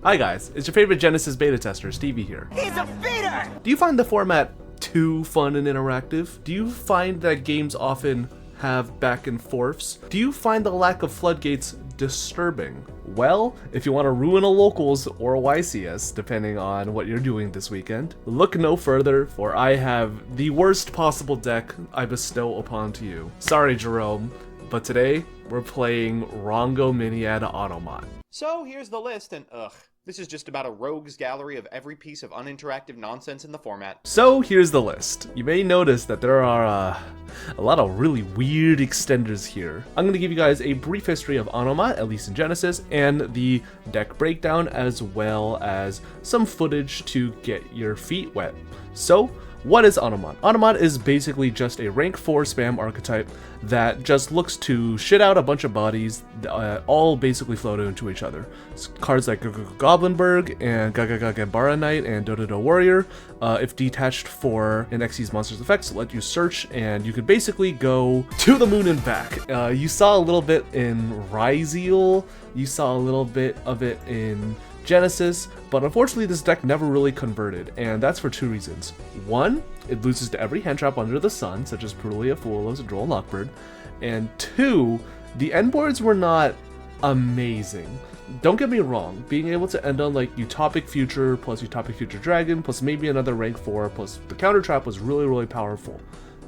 Hi guys, it's your favorite Genesis beta tester, Stevie here. He's a feeder! Do you find the format too fun and interactive? Do you find that games often have back and forths? Do you find the lack of floodgates disturbing? Well, if you want to ruin a locals or a YCS, depending on what you're doing this weekend, look no further, for I have the worst possible deck I bestow upon to you. Sorry, Jerome, but today we're playing Rhongomyniad Onomat. So here's the list, and this is just about a rogues gallery of every piece of uninteractive nonsense in the format. So here's the list. You may notice that there are a lot of really weird extenders here. I'm going to give you guys a brief history of Onomat, at least in Genesis, and the deck breakdown, as well as some footage to get your feet wet. So, what is Onomat? Onomat is basically just a rank 4 spam archetype that just looks to shit out a bunch of bodies, all basically float into each other. It's cards like Goblinberg and Gambara Knight and Dodo Warrior, if detached for an Xyz monster's effects, let you search, and you could basically go to the moon and back. You saw a little bit in Rhongomyniad, you saw a little bit of it in Genesis, but unfortunately this deck never really converted, and that's for two reasons. One, it loses to every hand trap under the sun, such as Perulia, Fuelos, Droll, and Lockbird. And two, the end boards were not amazing. Don't get me wrong, being able to end on like Utopic Future plus Utopic Future Dragon plus maybe another rank 4 plus the counter trap was really powerful,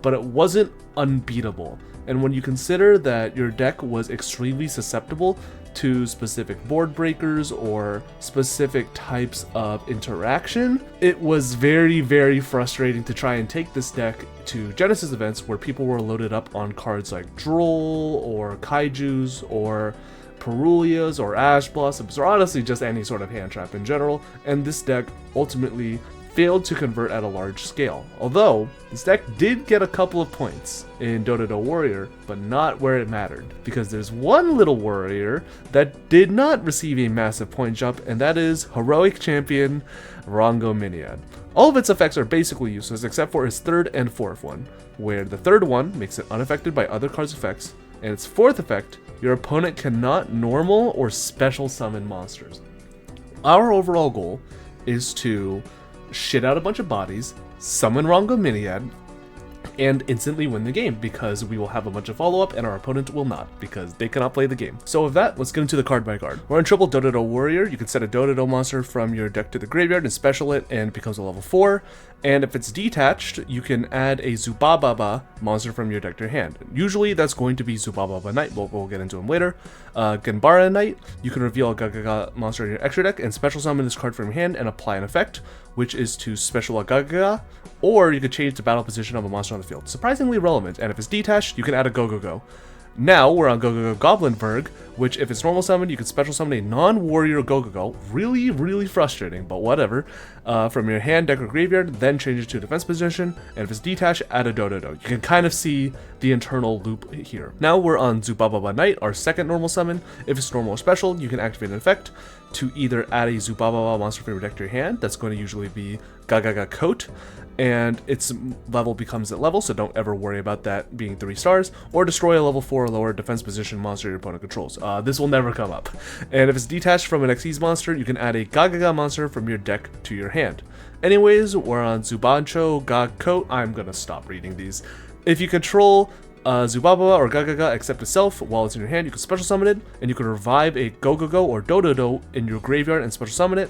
but it wasn't unbeatable. And when you consider that your deck was extremely susceptible to specific board breakers or specific types of interaction, it was very frustrating to try and take this deck to Genesis events where people were loaded up on cards like Droll or Kaijus or Perulias or Ash Blossoms, or honestly just any sort of hand trap in general, and this deck ultimately failed to convert at a large scale. Although, this deck did get a couple of points in Dodo Warrior, but not where it mattered, because there's one little warrior that did not receive a massive point jump, and that is Heroic Champion Rhongomyniad. All of its effects are basically useless except for its third and fourth one, where the third one makes it unaffected by other cards' effects, and its fourth effect, your opponent cannot normal or special summon monsters. Our overall goal is to shit out a bunch of bodies, summon Rhongomyniad, and instantly win the game, because we will have a bunch of follow-up and our opponent will not, because they cannot play the game. So with that, let's get into the card by card. We're on triple Dodo Warrior. You can set a Dodo monster from your deck to the graveyard and special it, and it becomes a level 4. And if it's detached, you can add a Zubababa monster from your deck to your hand. Usually that's going to be Zubababa Knight, but we'll get into him later. Gambara Knight, you can reveal a Gagaga monster in your extra deck and special summon this card from your hand and apply an effect, which is to special a Gagaga, or you could change the battle position of a monster on the field. Surprisingly relevant, and if it's detached, you can add a Go. Now we're on Go Goblinberg, which if it's normal summon, you can special summon a non-warrior Go. Really frustrating, but whatever. From your hand, deck, or graveyard, then change it to defense position, and if it's detached, add a Dodo. You can kind of see the internal loop here. Now we're on Zubababa Knight, our second normal summon. If it's normal or special, you can activate an effect to either add a Zubababa monster from your deck to your hand. That's going to usually be Gagaga Coat, and its level becomes at level, so don't ever worry about that being 3 stars, or destroy a level 4 or lower defense position monster your opponent controls. This will never come up. And if it's detached from an Xyz monster, you can add a Gagaga monster from your deck to your hand. Anyways, we're on Zubancho Gag Coat. I'm gonna stop reading these. If you control Zubababa or Gagaga except itself while it's in your hand, you can special summon it, and you can revive a Go or Dodo in your graveyard and special summon it.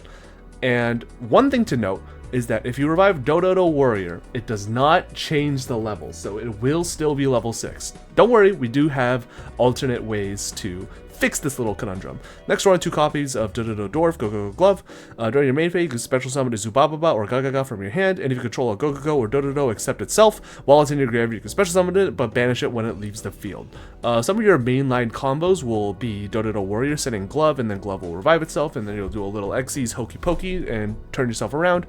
And one thing to note is that if you revive Dodo Warrior, it does not change the level, so it will still be level 6. Don't worry, we do have alternate ways to fix this little conundrum. Next, we're on 2 copies of Dodo Dwarf, Go Glove. During your main phase, you can special summon a Zubababa or Gagaga from your hand, and if you control a Go or Dodo except itself, while it's in your graveyard, you can special summon it, but banish it when it leaves the field. Some of your mainline combos will be Dodo Warrior setting Glove, and then Glove will revive itself, and then you'll do a little Xyz hokey pokey and turn yourself around.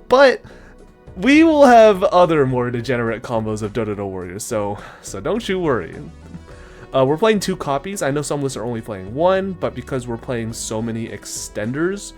But we will have other more degenerate combos of Dodo Warrior, so don't you worry. We're playing 2 copies. I know some lists are only playing 1, but because we're playing so many extenders,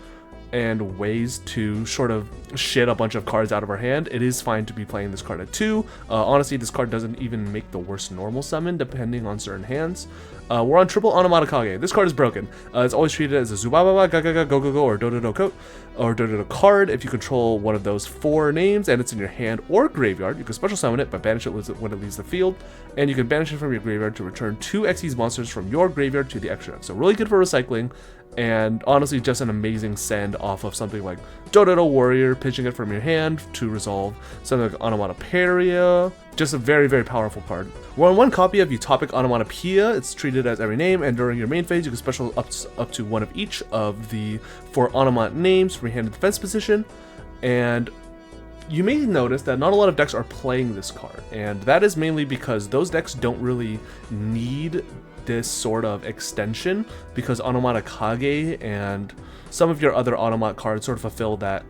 and ways to sort of shit a bunch of cards out of our hand, it is fine to be playing this card at 2. Honestly, this card doesn't even make the worst normal summon depending on certain hands. We're on triple Onomat Kage. This card is broken. It's always treated as a Zubababa, Gagaga, Gogogo, or Dododo coat, or Dododo card. If you control one of those 4 names and it's in your hand or graveyard, you can special summon it, but banish it when it leaves the field, and you can banish it from your graveyard to return 2 Xyz monsters from your graveyard to the extra deck. So really good for recycling, and honestly just an amazing send off of something like Dododo Warrior, pitching it from your hand to resolve something like Onomatopoeia. Just a very, very powerful card. We're on 1 copy of Utopic Onomatopoeia. It's treated as every name, and during your main phase, you can special up to 1 of each of the 4 Onomat names from your hand in defense position. And you may notice that not a lot of decks are playing this card, and that is mainly because those decks don't really need this sort of extension, because Onomat Kage and some of your other Onomat cards sort of fulfill that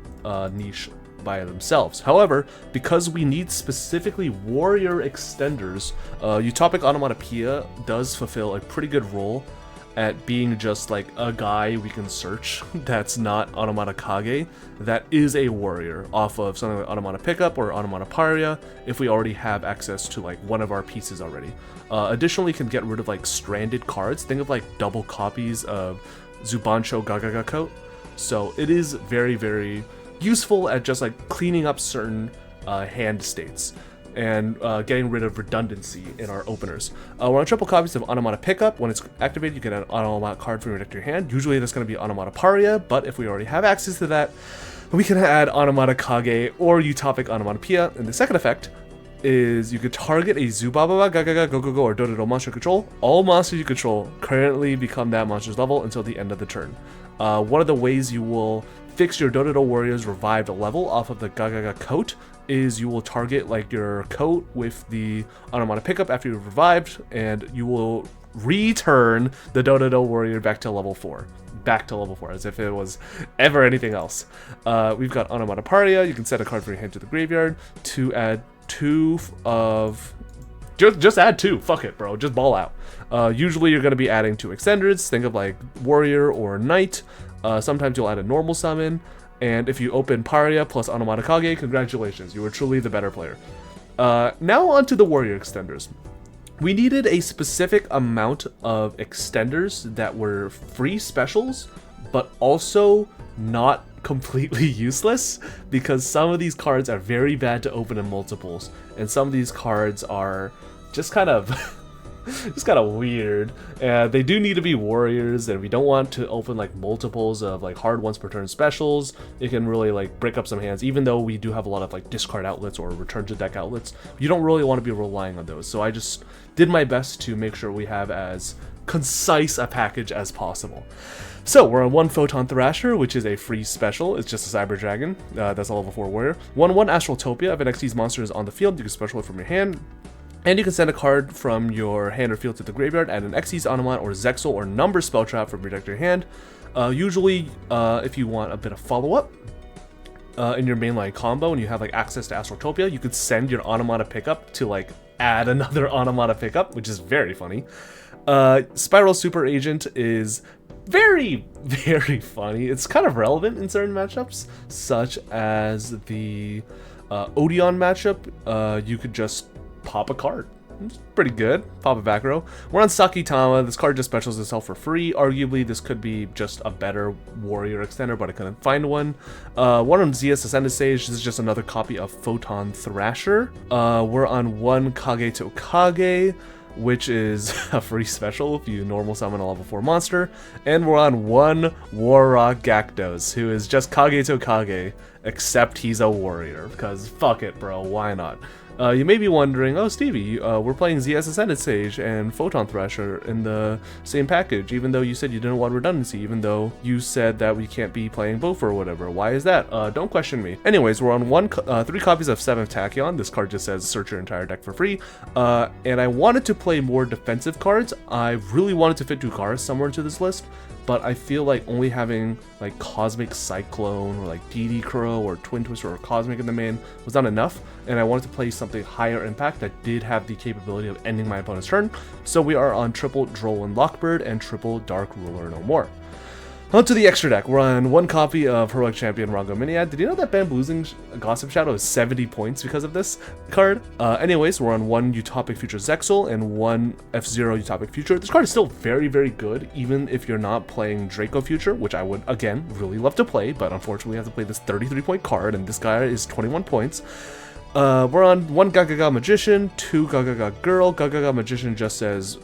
niche by themselves. However, because we need specifically warrior extenders, Utopic Onomatopoeia does fulfill a pretty good role at being just like a guy we can search that's not Onomata Kage, that is a warrior off of something like Onomata Pickup or Onomatopoeia if we already have access to like one of our pieces already. Additionally, can get rid of like stranded cards. Think of like double copies of Zubancho Gagaga Coat. So it is very, very useful at just like cleaning up certain hand states and getting rid of redundancy in our openers. We're on triple copies of Onomata Pickup. When it's activated, you get an Onomat card from your deck to your hand. Usually that's going to be Onomatopoeia, but if we already have access to that, we can add Onomata Kage or Utopic Onomatopoeia. And the second effect is you could target a Zubababa, Gagaga, Gogogo, or Dododo monster control. All monsters you control currently become that monster's level until the end of the turn. One of the ways you will fix your Dododo Warrior's revived level off of the Gagaga coat is you will target like your coat with the Onomata Pickup after you've revived, and you will return the Dododo Warrior back to level 4. Back to level 4, as if it was ever anything else. We've got Onomatopoeia. You can set a card from your hand to the graveyard to add 2 of... Just add 2. Fuck it, bro. Just ball out. Usually you're going to be adding 2 extenders. Think of like Warrior or Knight. Sometimes you'll add a normal summon. And if you open Paria plus Onomata Kage, congratulations, you were truly the better player. Now on to the Warrior extenders. We needed a specific amount of extenders that were free specials, but also not completely useless, because some of these cards are very bad to open in multiples, and some of these cards are just kind of just kind of weird, and they do need to be warriors, and we don't want to open like multiples of like hard once per turn specials. It can really like break up some hands, even though we do have a lot of like discard outlets or return to deck outlets. You don't really want to be relying on those, so I just did my best to make sure we have as concise a package as possible. So we're on 1 Photon Thrasher, which is a free special. It's just a Cyber Dragon. That's a level 4 warrior. 1/1 Astraltopia. If an Xyz monster is on the field, you can special it from your hand. And you can send a card from your hand or field to the graveyard, add an Xyz Onomat or Zexal or Number spell trap from your deck to your hand. Usually, if you want a bit of follow-up in your mainline combo and you have like access to Astraltopia, you could send your Onomata Pickup to like add another Onomata Pickup, which is very funny. Spiral Super Agent is very, very funny. It's kind of relevant in certain matchups, such as the Odeon matchup. You could just pop a card. It's pretty good. Pop a back row. We're on Sakitama. This card just specials itself for free. Arguably, this could be just a better warrior extender, but I couldn't find one. One on GENESYS'S Sage. This is just another copy of Photon Thrasher. We're on 1 Kageto Kage, which is a free special if you normal summon a level 4 monster. And we're on 1 Warrock Gakdos, who is just Kageto Kage, except he's a warrior, because fuck it, bro, why not? You may be wondering, oh Stevie, we're playing GENESYS'S Sage and Photon Thrasher in the same package, even though you said you didn't want redundancy, even though you said that we can't be playing both or whatever. Why is that? Don't question me. Anyways, we're on 3 copies of 7th Tachyon. This card just says search your entire deck for free. And I wanted to play more defensive cards. I really wanted to fit Dukar somewhere into this list, but I feel like only having like Cosmic Cyclone or like DD Crow or Twin Twister or Cosmic in the main was not enough, and I wanted to play something higher impact that did have the capability of ending my opponent's turn. So we are on triple Droll and Lockbird and triple Dark Ruler No More. On to the extra deck. We're on one copy of Heroic Champion Rhongomyniad. Did you know that Bamboozling Gossip Shadow is 70 points because of this card? Anyways, we're on one Utopic Future Zexal and one F-Zero Utopic Future. This card is still very, very good, even if you're not playing Draco Future, which I would, again, really love to play, but unfortunately I have to play this 33-point card, and this guy is 21 points. We're on one Gagaga Magician, two Gagaga Girl. Gagaga Magician just says,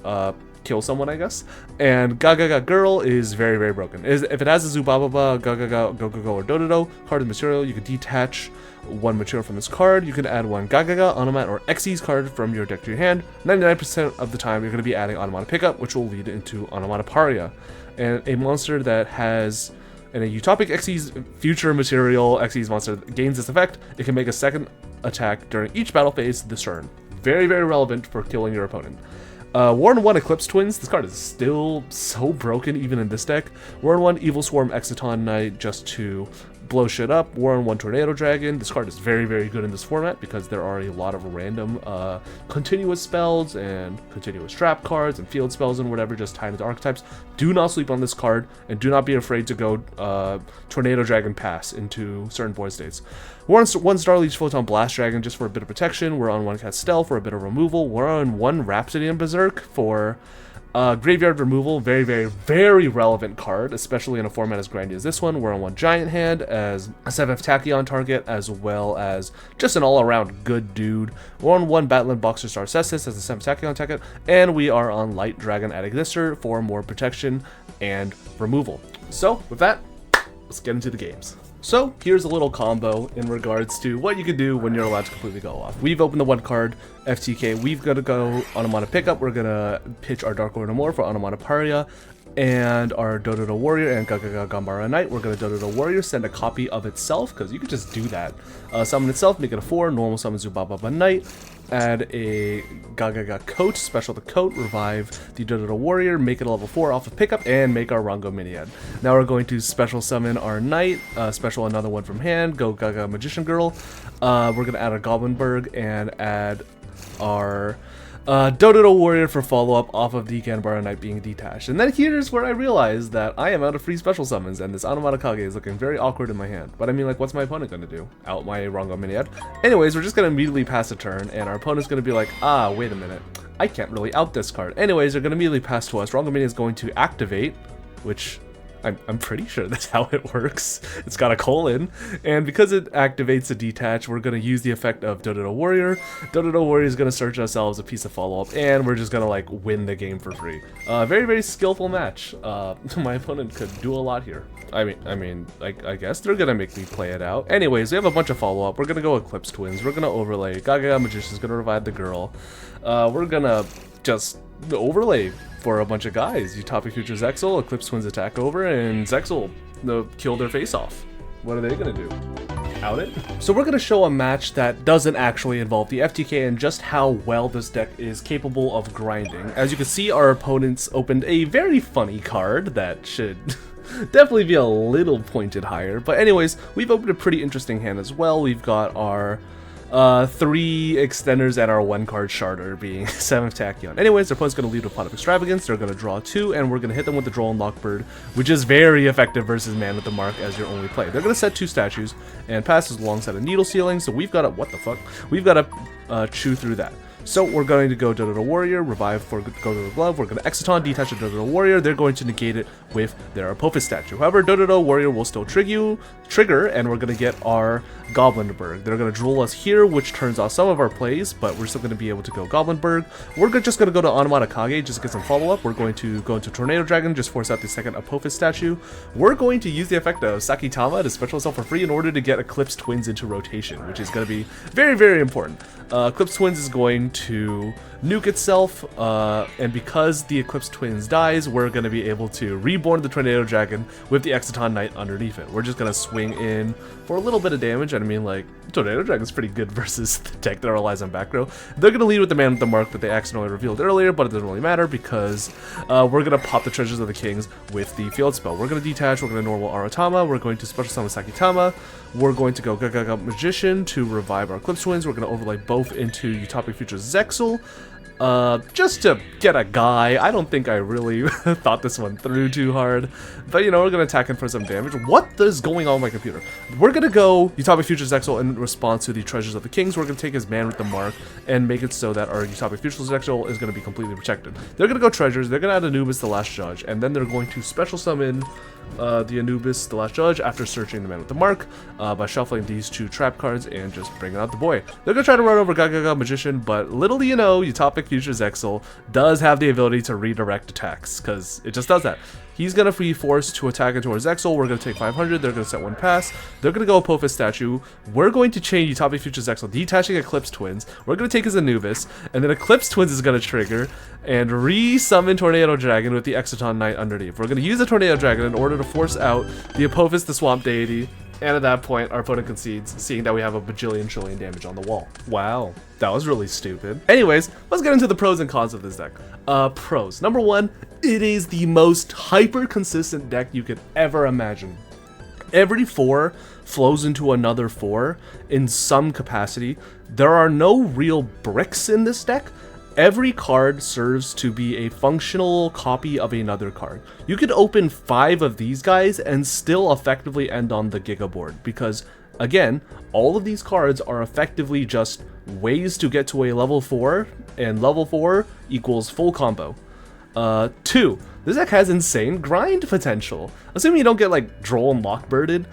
kill someone, I guess. And Gagaga Girl is very, very broken. If it has a Zubababa, Gagaga, Gogogo, or Dododo card of material, you can detach one material from this card. You can add one Gagaga, Onomat, or Xyz card from your deck to your hand. 99% of the time, you're going to be adding Onomata Pickup, which will lead into Onomatopoeia. And a monster that has a Utopic Xyz future material, Xyz monster gains this effect, it can make a second attack during each battle phase this turn. Very, very relevant for killing your opponent. Warren 1 Eclipse Twins. This card is still so broken even in this deck. Warren 1 Evil Swarm Exciton Knight just to blow shit up. Warren 1 Tornado Dragon. This card is very, very good in this format because there are a lot of random continuous spells and continuous trap cards and field spells and whatever just tied into archetypes. Do not sleep on this card and do not be afraid to go Tornado Dragon pass into certain board states. We're on one Starleech Photon Blast Dragon just for a bit of protection. We're on one Castel for a bit of removal. We're on one Rhapsody and Berserk for graveyard removal. Very, very, very relevant card, especially in a format as grindy as this one. We're on one Giant Hand as a 7F Tachyon target, as well as just an all-around good dude. We're on one Battleland Boxer Star Cestus as a 7F Tachyon target, and we are on Light Dragon Adegnister for more protection and removal. So, with that, let's get into the games. So, here's a little combo in regards to what you can do when you're allowed to completely go off. We've opened the one card, FTK. We've got to go Onomata Pickup. We're going to pitch our Dark Lord Amor for Onomatopoeia, and our Dododo Warrior and Gagaga Gambara Knight. We're going to Dododo Warrior, send a copy of itself, because you could just do that. Summon itself, make it a 4, normal summon Zubababa Knight, add a Gagaga Coat, special the Coat, revive the Dododo Warrior, make it a level 4 off of pickup, and make our Rhongomyniad. Now we're going to special summon our Knight, special another one from hand, go Gaga Magician Girl. We're going to add a Goblinberg and add our Dododo Warrior for follow-up off of the Ganbara Knight being detached. And then here's where I realized that I am out of free special summons, and this Onomata Kage is looking very awkward in my hand. But I mean, like, what's my opponent going to do? Out my Rhongomyniad. Anyways, we're just going to immediately pass a turn, and our opponent's going to be like, ah, wait a minute. I can't really out this card. Anyways, they're going to immediately pass to us. Rhongomyniad is going to activate, which I'm pretty sure that's how it works. It's got a colon, and because it activates a detach, we're going to use the effect of Dododo Warrior. Dododo Warrior is going to search ourselves a piece of follow-up, and we're just going to, like, win the game for free. Very, very skillful match. My opponent could do a lot here. I guess they're going to make me play it out. Anyways, we have a bunch of follow-up. We're going to go Eclipse Twins. We're going to overlay. Gaga Magician's going to revive the girl. We're going to just overlay for a bunch of guys. Utopic Future Zexal, Eclipse Twins attack over, and Zexal kill their face off. What are they gonna do? Out it? So we're gonna show a match that doesn't actually involve the FTK and just how well this deck is capable of grinding. As you can see, our opponents opened a very funny card that should definitely be a little pointed higher. But anyways, we've opened a pretty interesting hand as well. We've got our 3 extenders and our 1 card Sharder being 7 Tachyon. Anyways, their opponent's going to lead with Pot of Extravagance, they're going to draw 2, and we're going to hit them with the Droll and Lockbird, which is very effective versus Man with the Mark as your only play. They're going to set 2 statues and pass this long set of Needle Sealing, so we've got to, what the fuck? We've got to chew through that. So we're going to go Dododo Warrior, revive for Dododo Glove, we're going to Exciton, detach a Dododo Warrior, they're going to negate it with their Apophis statue. However, Dododo Warrior will still trigger, and we're going to get our Goblinberg. They're going to drool us here, which turns off some of our plays, but we're still going to be able to go Goblinberg. We're just going to go to Onomata Kage, just to get some follow-up. We're going to go into Tornado Dragon, just force out the second Apophis statue. We're going to use the effect of Sakitama to special itself for free in order to get Eclipse Twins into rotation, which is going to be very, very important. Eclipse Twins is going to nuke itself, and because the Eclipse Twins dies, we're going to be able to reborn the Tornado Dragon with the Exciton Knight underneath it. We're just going to swing in for a little bit of damage, and I mean, like, Tornado Dragon's pretty good versus the deck that relies on back row. They're going to lead with the Man with the Mark that they accidentally revealed earlier, but it doesn't really matter because we're going to pop the Treasures of the Kings with the field spell. We're going to detach, we're going to normal Arotama, we're going to special summon Sakitama, we're going to go Gagaga Magician to revive our Eclipse Twins, we're going to overlay both into Utopic Future Zexal, just to get a guy. I don't think I really thought this one through too hard, but you know, we're gonna attack him for some damage. What is going on with my computer? We're gonna go Utopic Futures Exile in response to the Treasures of the Kings. We're gonna take his Man with the Mark and make it so that our Utopic Futures Exile is gonna be completely protected. They're gonna go Treasures, they're gonna add Anubis, the Last Judge, and then they're going to special summon the Anubis, the Last Judge, after searching the Man with the Mark by shuffling these 2 trap cards and just bringing out the boy. They're gonna try to run over Gaga Magician, but little do you know, Utopic Futures Exile does have the ability to redirect attacks, because it just does that. He's gonna be forced to attack into his Exile. We're gonna take 500. They're gonna set 1 pass. They're gonna go Apophis Statue. We're going to chain Utopic Futures Exile, detaching Eclipse Twins. We're gonna take his Anubis, and then Eclipse Twins is gonna trigger and re-summon Tornado Dragon with the Exoton Knight underneath. We're gonna use the Tornado Dragon in order to force out the Apophis, the Swamp Deity. And at that point, our opponent concedes, seeing that we have a bajillion trillion damage on the wall. Wow, that was really stupid. Anyways, let's get into the pros and cons of this deck. Pros. Number 1, it is the most hyper-consistent deck you could ever imagine. Every 4 flows into another 4 in some capacity. There are no real bricks in this deck. Every card serves to be a functional copy of another card. You could open 5 of these guys and still effectively end on the Giga board, because again, all of these cards are effectively just ways to get to a level 4, and level 4 equals full combo. 2, this deck has insane grind potential. Assuming you don't get like Droll and Lockbirded,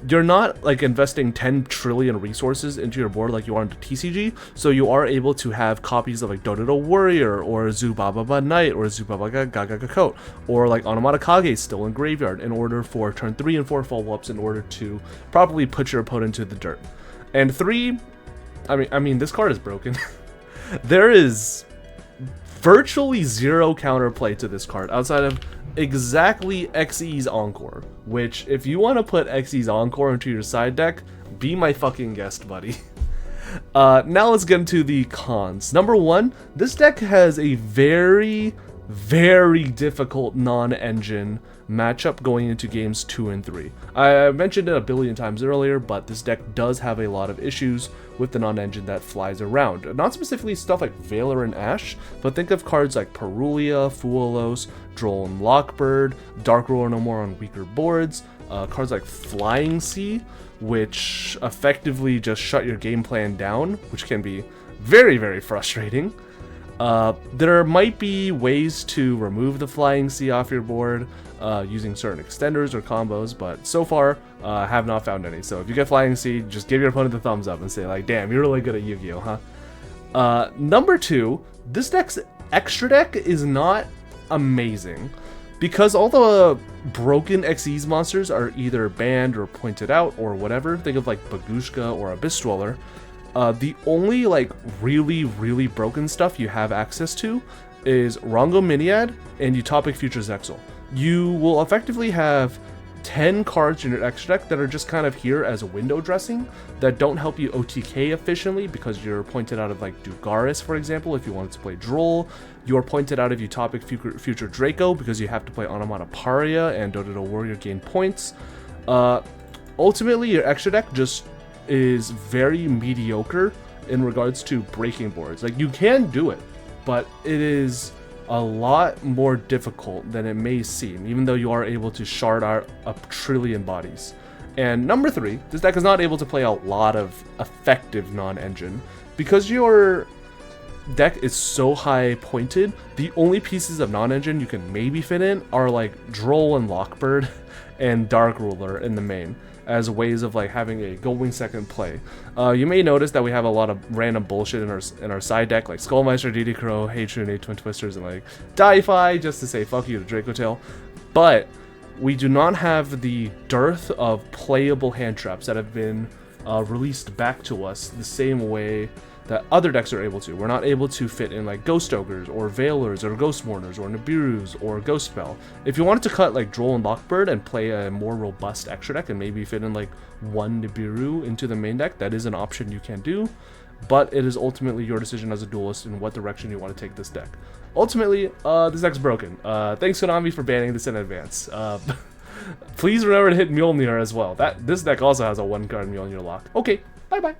you're not like investing 10 trillion resources into your board like you are into TCG, so you are able to have copies of like Dododo Warrior or Zubaba Knight or Zubaba Gaga Coat or like Onomat Kage still in graveyard in order for turn 3 and 4 follow-ups in order to properly put your opponent to the dirt. And 3, I mean this card is broken. There is virtually zero counterplay to this card outside of exactly Xyz's Encore, which if you want to put Xyz's Encore into your side deck, be my fucking guest, buddy. Now let's get into the cons. Number 1, this deck has a very difficult non-engine matchup going into games 2 and 3. I mentioned it a billion times earlier, but this deck does have a lot of issues with the non-engine that flies around. Not specifically stuff like Valor and Ash, but think of cards like Perulia, Fuelos, Droll and Lockbird, Dark Ruler No More on weaker boards, cards like Flying Sea, which effectively just shut your game plan down, which can be very frustrating. There might be ways to remove the Flying Sea off your board using certain extenders or combos, but so far have not found any. So if you get Flying Sea, just give your opponent the thumbs up and say like, damn, you're really good at Yu-Gi-Oh, huh? Number 2, this deck's extra deck is not amazing because all the broken Xyz monsters are either banned or pointed out or whatever. Think of like Bagushka or Abyss Dweller. The only like really broken stuff you have access to is Rhongomyniad and Utopic Futures Exile. You will effectively have 10 cards in your extra deck that are just kind of here as window dressing that don't help you OTK efficiently because you're pointed out of like Dugaris, for example, if you wanted to play Droll. You're pointed out of Utopic Future Draco because you have to play Onomat Paria and Dododo Warrior gain points. Ultimately, your extra deck just is very mediocre in regards to breaking boards. Like, you can do it, but it is a lot more difficult than it may seem, even though you are able to shard out a trillion bodies. And number 3, this deck is not able to play a lot of effective non-engine. Because your deck is so high pointed, the only pieces of non-engine you can maybe fit in are like Droll and Lockbird and Dark Ruler in the main, as ways of like having a going second play. You may notice that we have a lot of random bullshit in our side deck, like Skullmeister, DD Crow, Hatred, Twin Twisters, and like Dai-Fi, just to say fuck you to Draco Tail. But we do not have the dearth of playable hand traps that have been released back to us the same way that other decks are able to. We're not able to fit in like Ghost Ogres or Veilers or Ghost Mourners or Nibiru's or Ghost Spell. If you wanted to cut like Droll and Lockbird and play a more robust extra deck and maybe fit in like one Nibiru into the main deck, that is an option you can do, but it is ultimately your decision as a duelist in what direction you want to take this deck. Ultimately, this deck's broken. Thanks Konami for banning this in advance. Please remember to hit Mjolnir as well. This deck also has a 1-card Mjolnir lock. Okay, bye-bye.